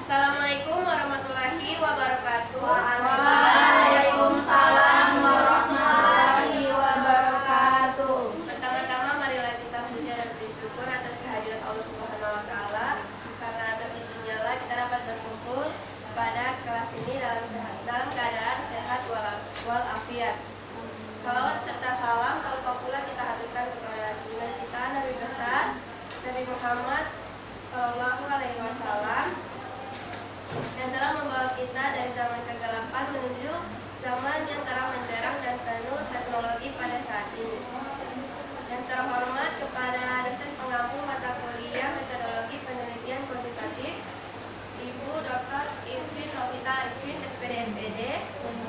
Assalamualaikum warahmatullahi wabarakatuh. Waalaikumsalam warahmatullahi wabarakatuh. Pertama-tama marilah kita puja dan bersyukur atas kehadiran Allah Subhanahu wa taala, karena atas izinnya lah kita dapat berkumpul pada kelas ini dalam keadaan sehat walafiat. Salawat serta salam tak lupa pula kita haturkan kepada junjungan kita Nabi besar Nabi Muhammad Shallallahu Alaihi Wasallam yang telah membawa kita dari zaman kegelapan menuju zaman yang terang benderang dan penuh teknologi pada saat ini. Yang terhormat kepada dosen pengampu mata kuliah metodologi penelitian kuantitatif Ibu Dr. Irvin Novita Arifin SPD MPD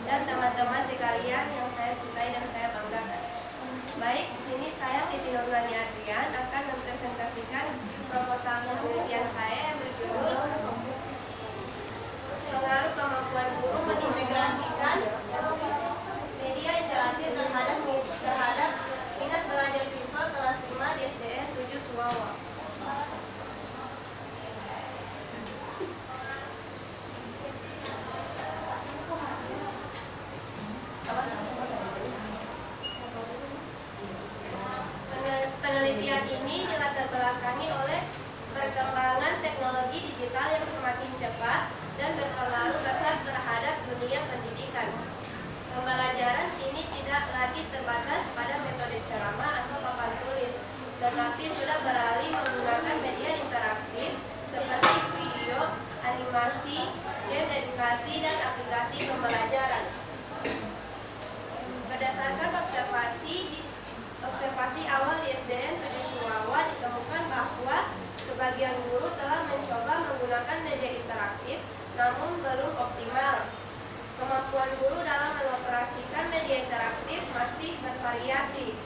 dan teman-teman sekalian yang saya cintai dan saya banggakan. Baik, di sini saya Siti Nurulani Adrian akan mempresentasikan proposal penelitian saya yang berjudul Pengaruh kemampuan guru mengintegrasikan media interaktif terhadap minat belajar siswa kelas 5 di SDN 7 Suwawa. Penelitian ini dilatar belakangi oleh perkembangan teknologi digital yang semakin cepat dan berpengaruh besar terhadap dunia pendidikan. Pembelajaran ini tidak lagi terbatas pada metode ceramah atau papan tulis, tetapi sudah beralih menggunakan media interaktif seperti video, animasi, game edukasi, dan aplikasi pembelajaran. Berdasarkan observasi awal di SDN 7 Suwawa ditemukan bahwa sebagian guru telah mencoba menggunakan media interaktif namun belum optimal. Kemampuan guru dalam mengoperasikan media interaktif masih bervariasi.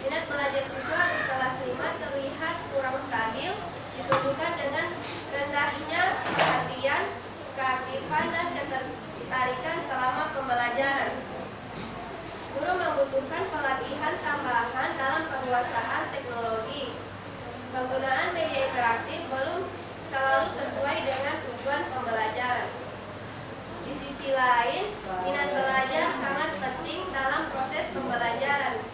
Minat belajar siswa di kelas 5 terlihat kurang stabil, ditunjukkan dengan rendahnya perhatian, keaktifan, dan ketertarikan selama pembelajaran. Guru membutuhkan pelatihan tambahan dalam penguasaan teknologi. Penggunaan media interaktif belum selalu sesuai dengan tujuan pembelajaran. Di sisi lain, minat belajar sangat penting dalam proses pembelajaran.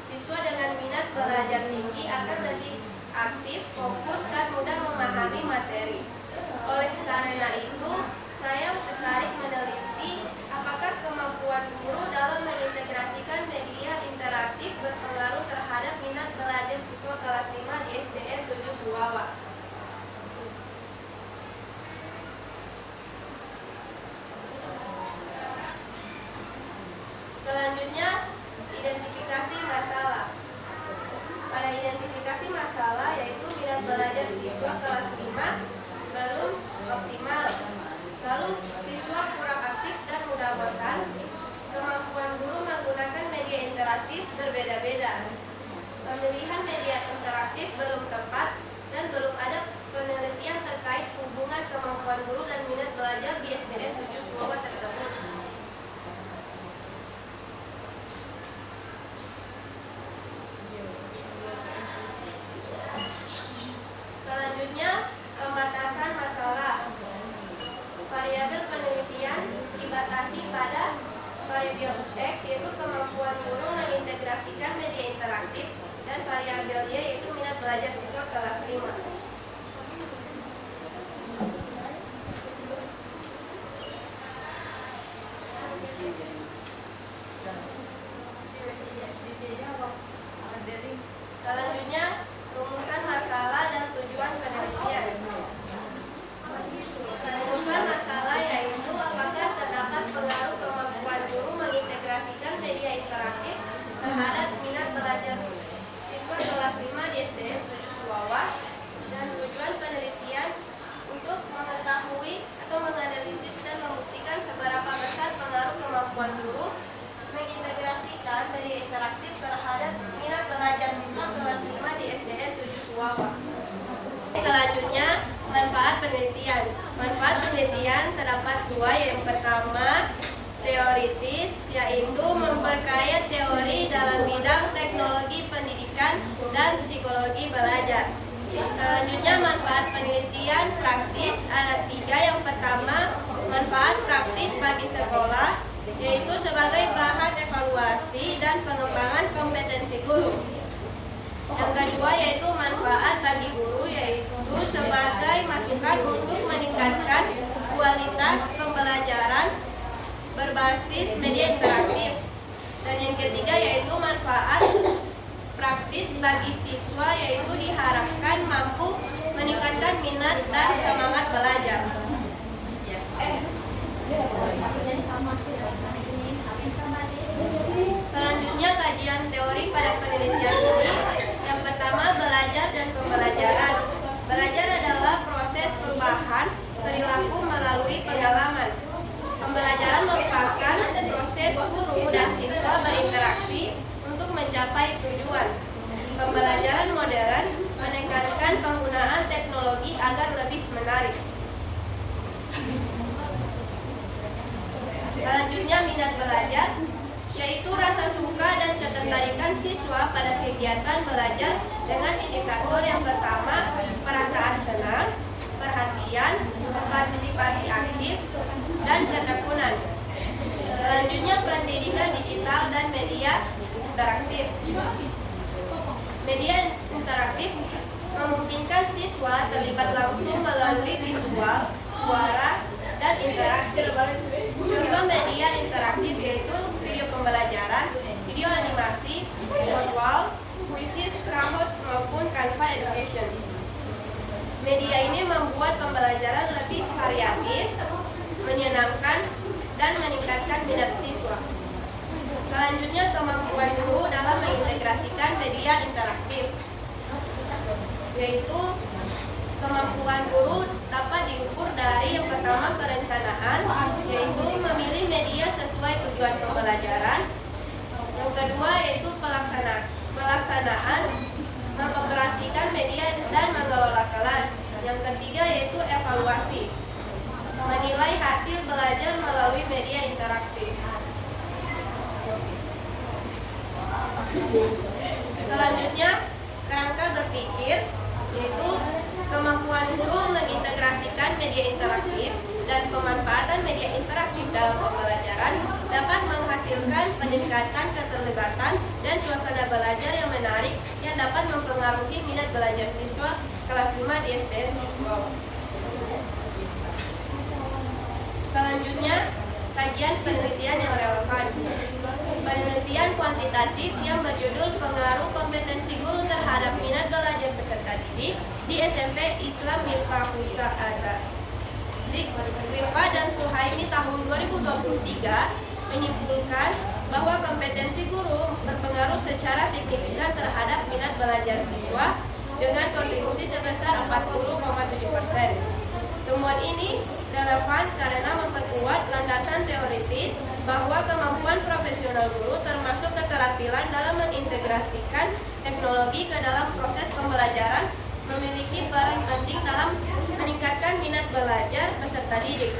Siswa dengan minat belajar tinggi akan lebih aktif, fokus, dan mudah memahami materi. Oleh karena itu, saya tertarik meneliti apakah kemampuan guru dalam mengintegrasikan media interaktif berpengaruh terhadap minat belajar siswa kelas 5 di SDN 7 Suwawa. Selanjutnya, identifikasi masalah. Pada identifikasi masalah yaitu minat belajar siswa kelas 5 belum optimal. Lalu siswa kurang aktif dan mudah bosan. Kemampuan guru menggunakan media interaktif berbeda-beda. Pemilihan media interaktif belum tepat dan belum ada penelitian terkait hubungan kemampuan guru dan minat belajar di SDN 7 Suwawa tersebut. Selanjutnya, pembatasan masalah. Variabel penelitian dibatasi pada variabel X yaitu kemampuan guru mengintegrasikan media interaktif dan variabel Y yaitu minat belajar siswa kelas 5. Selanjutnya, rumusan masalah dan tujuan penelitian. Rumusan masalah yaitu apakah terdapat pengaruh kemampuan guru mengintegrasikan media interaktif terhadap minat belajar siswa kelas 5 di SDN 7 Suwawa, dan tujuan penelitian untuk mengetahui atau menganalisis dan membuktikan seberapa besar pengaruh kemampuan guru mengintegrasikan media interaktif terhadap minat belajar siswa kelas 5 di SDN 7 Suwawa. Selanjutnya, manfaat penelitian. Manfaat penelitian terdapat dua, yang pertama teoritis, yaitu memperkaya teori dalam bidang teknologi pendidikan dan psikologi belajar. Selanjutnya manfaat penelitian praktis ada 3. Yang pertama, manfaat praktis bagi sekolah, yaitu sebagai bahan evaluasi dan pengembangan kompetensi guru. Yang kedua yaitu manfaat bagi guru, yaitu sebagai masukan untuk meningkatkan kualitas pembelajaran berbasis media interaktif. Dan yang ketiga yaitu manfaat praktis bagi siswa, yaitu diharapkan mampu meningkatkan minat dan semangat belajar. Selanjutnya kajian teori pada penelitian ini. Yang pertama, belajar dan pembelajaran. Belajar adalah proses perubahan perilaku melalui pengalaman. Pembelajaran merupakan proses guru dan siswa berinteraksi untuk mencapai tujuan. Pembelajaran modern menekankan penggunaan teknologi agar lebih menarik. Selanjutnya, minat belajar, yaitu rasa suka dan ketertarikan siswa pada kegiatan belajar dengan indikator yang pertama, perasaan senang, perhatian, partisipasi aktif, dan ketekunan. Selanjutnya, pendidikan digital dan media interaktif. Media interaktif memungkinkan siswa terlibat langsung melalui visual, suara, dan interaksi. Contoh media interaktif yaitu video pembelajaran, video animasi, virtual, kuisis, Kahoot, maupun Canva Education. Media ini membuat pembelajaran lebih variatif, menyenangkan, dan meningkatkan minat siswa. Selanjutnya, kemampuan guru dalam mengintegrasikan media interaktif, yaitu kemampuan guru dapat diukur dari yang pertama, perencanaan, yaitu memilih media sesuai tujuan pembelajaran. Yang kedua yaitu pelaksanaan, mengoperasikan media dan mengelola kelas. Yang ketiga yaitu evaluasi, menilai hasil belajar melalui media interaktif. Selanjutnya, kerangka berpikir, yaitu kemampuan guru mengintegrasikan media interaktif dan pemanfaatan media interaktif dalam pembelajaran dapat menghasilkan peningkatan keterlibatan dan suasana belajar yang menarik yang dapat mempengaruhi minat belajar siswa kelas 5 di SDN Tujuh. Selanjutnya, kajian penelitian yang relevan. Penelitian kuantitatif yang berjudul Pengaruh Kompetensi Guru Terhadap Minat Belajar Peserta Didik di SMP Islam Miftah Rifa dan Suhaimi tahun 2023 menyimpulkan bahwa kompetensi guru berpengaruh secara signifikan terhadap minat belajar siswa dengan kontribusi sebesar 40,7%. Temuan ini relevan karena memperkuat landasan teoritis bahwa kemampuan profesional guru termasuk keterampilan dalam mengintegrasikan teknologi ke dalam proses pembelajaran memiliki peran penting dalam meningkatkan minat belajar peserta didik.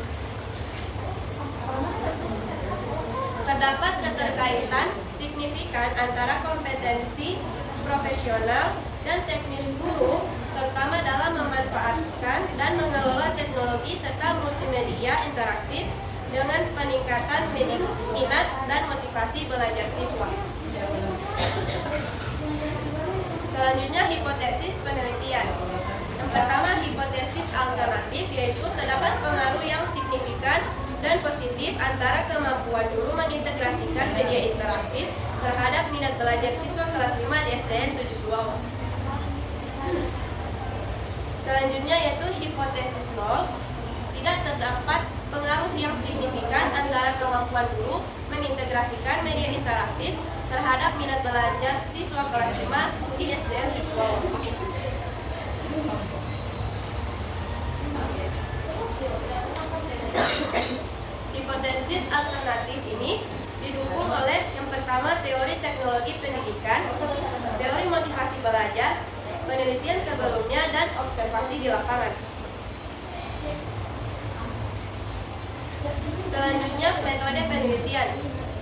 Terdapat keterkaitan signifikan antara kompetensi profesional dan teknis guru, terutama dalam memanfaatkan dan mengelola teknologi serta multimedia interaktif dengan peningkatan minat dan motivasi belajar siswa. Selanjutnya, hipotesis penelitian. Yang pertama, hipotesis alternatif, yaitu terdapat pengaruh yang signifikan dan positif antara kemampuan guru mengintegrasikan media interaktif terhadap minat belajar siswa kelas 5 di SDN Tujuh Suwawa. Selanjutnya yaitu hipotesis nol, tidak terdapat pengaruh yang signifikan antara kemampuan guru mengintegrasikan media interaktif terhadap minat belajar siswa kelas 5 di SDN Tujuh Suwawa. Hipotesis alternatif ini didukung oleh yang pertama teori teknologi pendidikan, teori motivasi belajar, penelitian sebelumnya, dan observasi di lapangan. Selanjutnya, metode penelitian.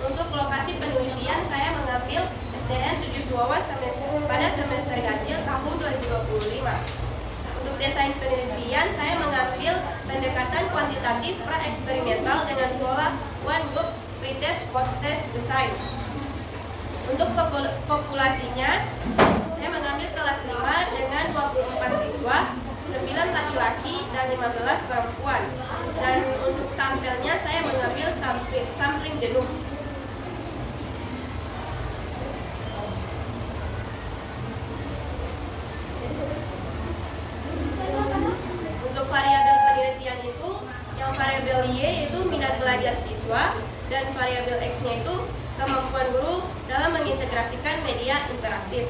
Untuk lokasi penelitian saya mengambil SDN Tujuh Suwawa pada semester ganjil tahun 2025. pendekatan kuantitatif pra-eksperimental dengan pola one group pretest post-test design. Untuk populasinya, saya mengambil kelas 5 dengan 24 siswa, 9 laki-laki dan 15 perempuan. Dan untuk sampelnya saya mengambil sampling jenuh. Untuk variabel penelitian itu, yang variabel Y yaitu minat belajar siswa, dan variabel X-nya itu kemampuan guru dalam mengintegrasikan media interaktif.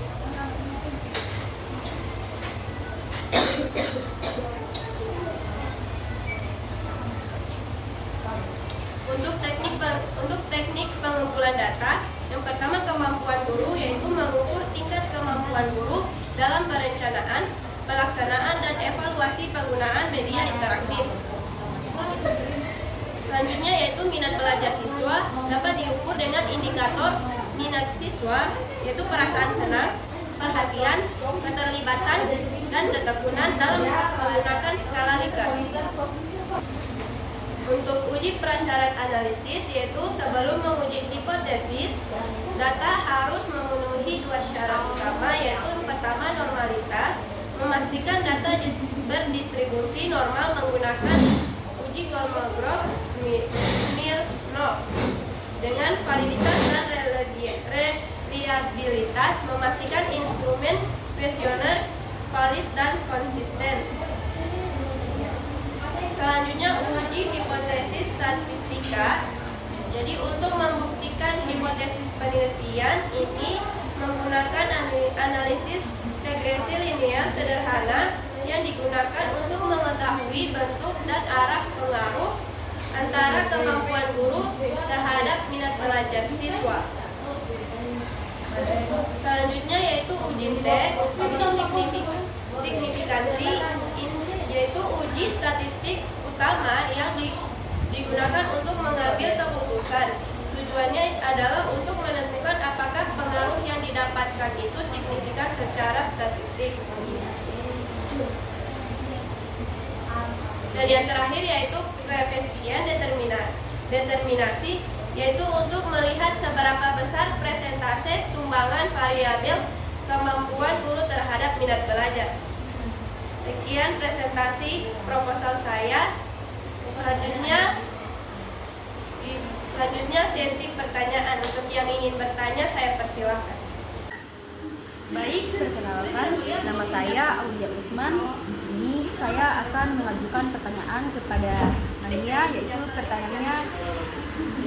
Untuk teknik pengumpulan data, yang pertama kemampuan guru yaitu mengukur tingkat kemampuan guru dalam perencanaan, pelaksanaan, dan evaluasi penggunaan media interaktif. Selanjutnya yaitu minat belajar siswa dapat diukur dengan indikator minat siswa yaitu perasaan senang, perhatian, keterlibatan, dan ketekunan dalam menggunakan skala Likert. Untuk uji prasyarat analisis yaitu sebelum menguji hipotesis, data harus memenuhi dua syarat utama yaitu pertama normalitas, memastikan data berdistribusi normal menggunakan uji Kolmogorov Smirnov dengan validitas dan reliabilitas, memastikan instrumen kuesioner valid dan konsisten. Selanjutnya uji hipotesis statistika. Jadi untuk membuktikan hipotesis penelitian ini menggunakan analisis regresi linear sederhana yang digunakan untuk mengetahui bentuk dan arah pengaruh antara kemampuan guru terhadap minat belajar siswa. Selanjutnya yaitu uji T, uji signifikansi, yaitu uji statistik utama yang digunakan untuk mengambil keputusan. Tujuannya adalah untuk menentukan apakah pengaruh yang didapatkan itu signifikan secara statistik. Dan yang terakhir yaitu koefisien determinasi, yaitu untuk melihat seberapa besar persentase sumbangan variabel kemampuan guru terhadap minat belajar. Sekian presentasi proposal saya. Selanjutnya sesi pertanyaan. Untuk yang ingin bertanya saya persilahkan. Baik, perkenalkan, nama saya Aulia Usman. Di sini saya akan mengajukan pertanyaan kepada Nania, yaitu pertanyaannya,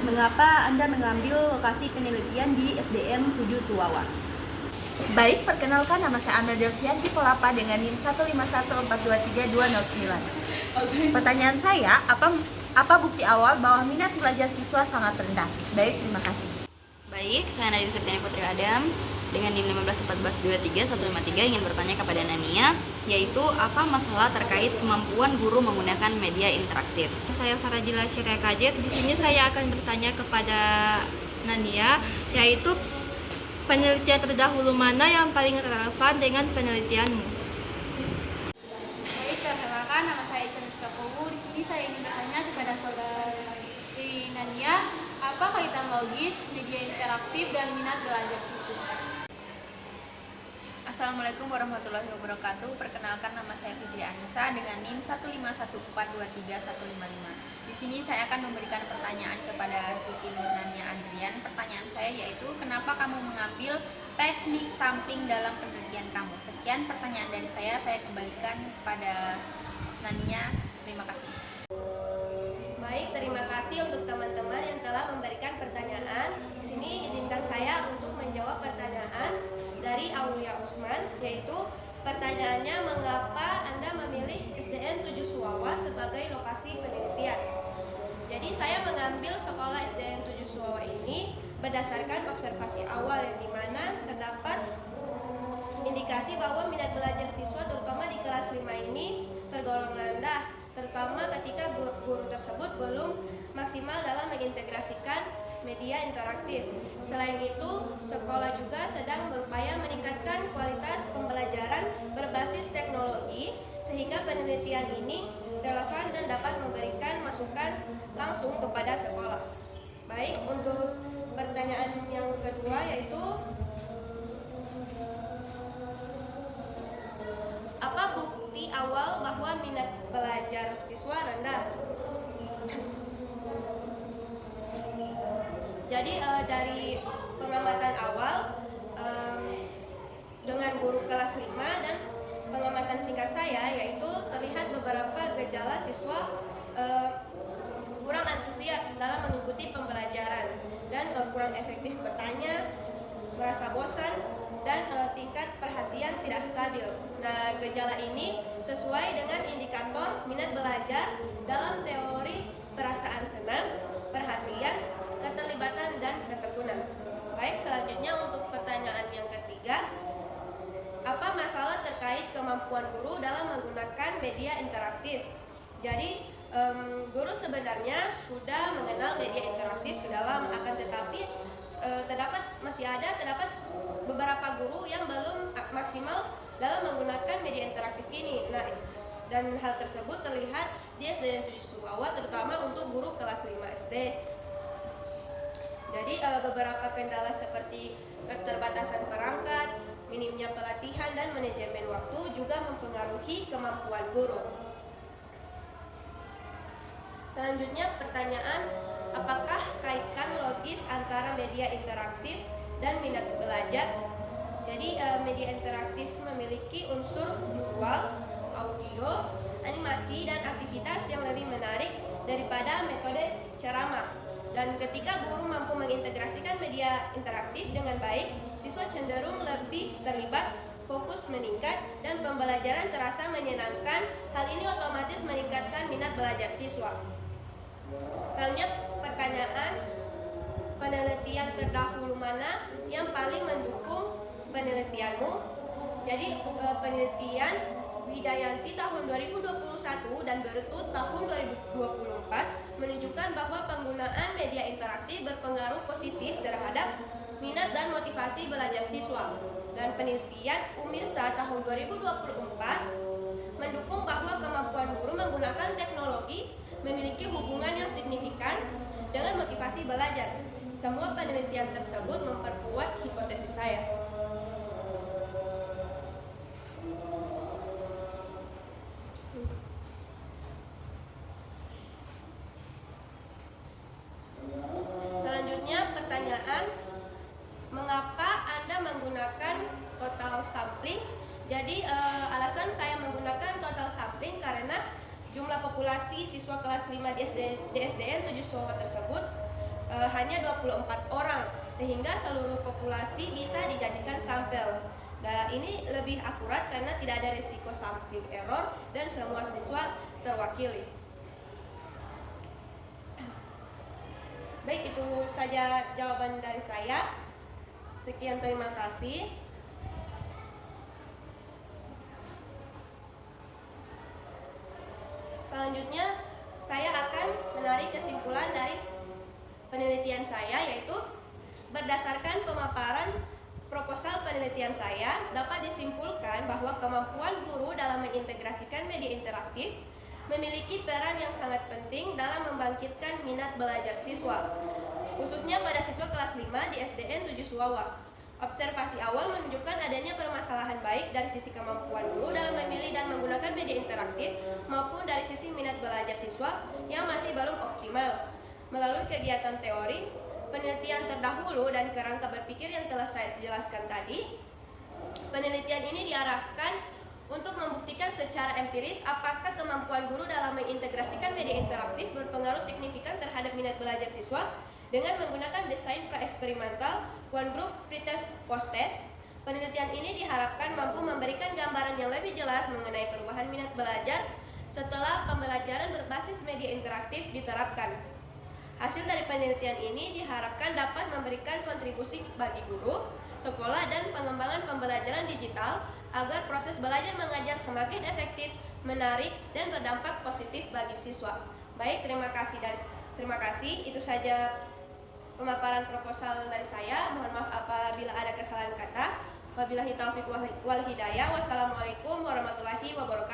mengapa Anda mengambil lokasi penelitian di SDM 7 Suwawa? Baik, perkenalkan, nama saya Amel Delvianti Polapa dengan NIM 151423209. Pertanyaan saya, apa bukti awal bahwa minat belajar siswa sangat rendah? Baik, terima kasih. Baik, saya Nadine Septiani Putri Adam dengan NIM 151423153 ingin bertanya kepada Nania, yaitu apa masalah terkait kemampuan guru menggunakan media interaktif. Saya Farajila Syria Kajet. Di sini saya akan bertanya kepada Nania, yaitu penelitian terdahulu mana yang paling relevan dengan penelitianmu? Baik, perkenalkan, nama saya Ica Nuskapowu. Di sini saya ingin bertanya kepada saudari Nania, apa kaitan logis, media interaktif, dan minat belajar siswa? Assalamualaikum warahmatullahi wabarakatuh. Perkenalkan, nama saya Fitri Anissa dengan NIM 151423155. Di sini saya akan memberikan pertanyaan kepada Siti Nurania Andrian. Pertanyaan saya yaitu, kenapa kamu mengambil teknik samping dalam penelitian kamu? Sekian pertanyaan dari saya kembalikan kepada Nania. Terima kasih. Baik, terima kasih untuk teman-teman yang telah memberikan pertanyaan. Di sini izinkan saya untuk menjawab pertanyaan dari Aulia Usman, yaitu pertanyaannya, mengapa Anda memilih SDN 7 Suwawa sebagai lokasi penelitian? Jadi saya mengambil sekolah SDN 7 Suwawa ini berdasarkan observasi awal yang dimana terdapat indikasi bahwa minat belajar siswa terutama di kelas 5 ini tergolong rendah, terutama ketika guru tersebut belum maksimal dalam mengintegrasikan media interaktif. Selain itu, sekolah juga sedang berupaya meningkatkan kualitas pembelajaran berbasis teknologi sehingga penelitian ini relevan dan dapat memberikan masukan langsung kepada sekolah. Baik, untuk pertanyaan yang kedua yaitu apa bukti awal bahwa minat belajar siswa rendah? Jadi dari pengamatan awal dengan guru kelas 5 dan pengamatan singkat saya, yaitu terlihat beberapa gejala siswa kurang antusias dalam mengikuti pembelajaran dan kurang efektif bertanya, merasa bosan, dan tingkat perhatian tidak stabil. Nah, gejala ini sesuai dengan indikator minat belajar dalam teori perasaan senang, perhatian, keterlibatan, dan ketekunan. Baik, selanjutnya untuk pertanyaan yang ketiga, apa masalah terkait kemampuan guru dalam menggunakan media interaktif? Jadi, guru sebenarnya sudah mengenal media interaktif sudah lama, akan tetapi terdapat beberapa guru yang belum maksimal dalam menggunakan media interaktif ini. Nah, dan hal tersebut terlihat di SDN 7 Suwawa, terutama untuk guru kelas 5 SD. Jadi beberapa kendala seperti keterbatasan perangkat, minimnya pelatihan, dan manajemen waktu juga mempengaruhi kemampuan guru. Selanjutnya pertanyaan, apakah kaitan logis antara media interaktif dan minat belajar? Jadi media interaktif memiliki unsur visual, audio, animasi, dan aktivitas yang lebih menarik daripada metode ceramah. Dan ketika guru mampu mengintegrasikan media interaktif dengan baik, siswa cenderung lebih terlibat, fokus meningkat, dan pembelajaran terasa menyenangkan. Hal ini otomatis meningkatkan minat belajar siswa. Selanjutnya pertanyaan, penelitian terdahulu mana yang paling mendukung penelitianmu? Jadi penelitian Widayanti tahun 2021 dan Bertut tahun 2024 menunjukkan bahwa penggunaan media interaktif berpengaruh positif terhadap minat dan motivasi belajar siswa. Dan penelitian Umirsa tahun 2024 mendukung bahwa kemampuan guru menggunakan teknologi memiliki hubungan yang signifikan dengan motivasi belajar. Semua penelitian tersebut memperkuat hipotesis saya. Selanjutnya pertanyaan, mengapa Anda menggunakan total sampling? Jadi alasan saya menggunakan total sampling karena jumlah populasi siswa kelas 5 di SDN 7 Suwawa tersebut hanya 24 orang, sehingga seluruh populasi bisa dijadikan sampel. Nah, ini lebih akurat karena tidak ada risiko sampling error dan semua siswa terwakili. Baik, itu saja jawaban dari saya. Sekian, terima kasih. Selanjutnya, saya akan menarik kesimpulan dari penelitian saya, yaitu berdasarkan pemaparan proposal penelitian saya, dapat disimpulkan bahwa kemampuan guru dalam mengintegrasikan media interaktif memiliki peran yang sangat penting dalam membangkitkan minat belajar siswa, khususnya pada siswa kelas 5 di SDN 7 Suwawa. Observasi awal menunjukkan adanya permasalahan baik dari sisi kemampuan guru dalam memilih dan menggunakan media interaktif maupun dari sisi minat belajar siswa yang masih belum optimal. Melalui kegiatan teori, penelitian terdahulu, dan kerangka berpikir yang telah saya jelaskan tadi, penelitian ini diarahkan untuk membuktikan secara empiris apakah kemampuan guru dalam mengintegrasikan media interaktif berpengaruh signifikan terhadap minat belajar siswa dengan menggunakan desain pra-eksperimental one group pretest post-test. Penelitian ini diharapkan mampu memberikan gambaran yang lebih jelas mengenai perubahan minat belajar setelah pembelajaran berbasis media interaktif diterapkan. Hasil dari penelitian ini diharapkan dapat memberikan kontribusi bagi guru, sekolah, dan pengembangan pembelajaran digital agar proses belajar mengajar semakin efektif, menarik, dan berdampak positif bagi siswa. Baik, terima kasih. Itu saja pemaparan proposal dari saya. Mohon maaf apabila ada kesalahan kata. Wabillahi taufiq wal hidayah. Wassalamualaikum warahmatullahi wabarakatuh.